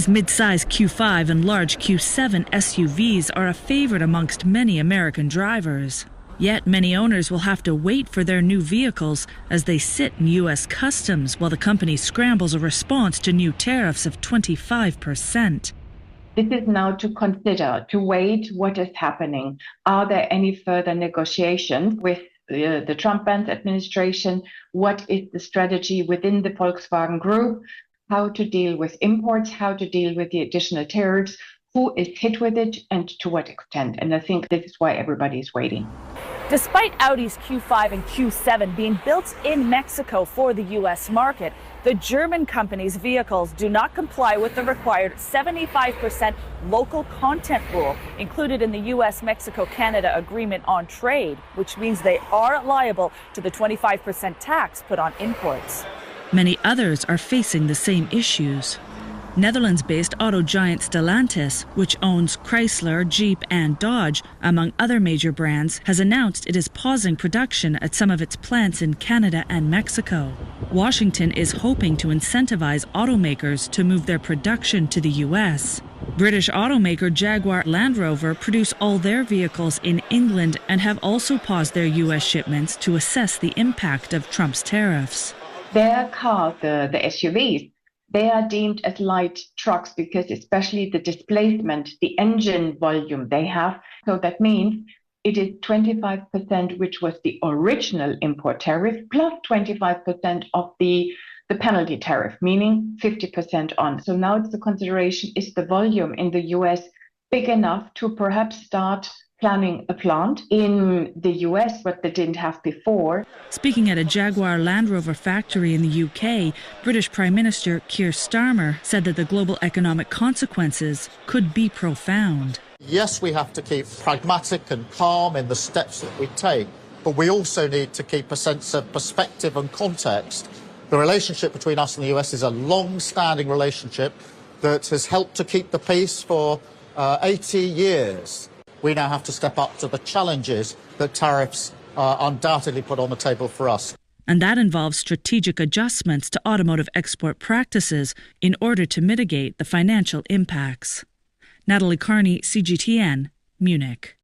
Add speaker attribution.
Speaker 1: Audi's mid-size Q5 and large Q7 SUVs are a favorite amongst many American drivers. Yet many owners will have to wait for their new vehicles as they sit in U.S. customs while the company scrambles a response to new tariffs of 25%.
Speaker 2: This is now to consider, to wait what is happening. Are there any further negotiations with the Trump administration? What is the strategy within the Volkswagen Group? How to deal with imports, how to deal with the additional tariffs, who is hit with it and to what extent. And I think this is why everybody is waiting.
Speaker 3: Despite Audi's Q5 and Q7 being built in Mexico for the U.S. market, the German company's vehicles do not comply with the required 75% local content rule included in the U.S.-Mexico-Canada Agreement on Trade, which means they are liable to the 25% tax put on imports.
Speaker 1: Many others are facing the same issues. Netherlands-based auto giant Stellantis, which owns Chrysler, Jeep and Dodge, among other major brands, has announced it is pausing production at some of its plants in Canada and Mexico. Washington is hoping to incentivize automakers to move their production to the U.S. British automaker Jaguar Land Rover produce all their vehicles in England and have also paused their U.S. shipments to assess the impact of Trump's tariffs.
Speaker 2: Their cars, the SUVs, they are deemed as light trucks because especially the displacement, the engine volume they have. So that means it is 25%, which was the original import tariff, plus 25% of the penalty tariff, meaning 50% on. So now it's the consideration, is the volume in the US big enough to perhaps start planning a plant in the US, what they didn't have before.
Speaker 1: Speaking at a Jaguar Land Rover factory in the UK, British Prime Minister Keir Starmer said that the global economic consequences could be profound.
Speaker 4: Yes, we have to keep pragmatic and calm in the steps that we take, but we also need to keep a sense of perspective and context. The relationship between us and the US is a long-standing relationship that has helped to keep the peace for 80 years. We now have to step up to the challenges that tariffs undoubtedly put on the table for us.
Speaker 1: And that involves strategic adjustments to automotive export practices in order to mitigate the financial impacts. Natalie Carney, CGTN, Munich.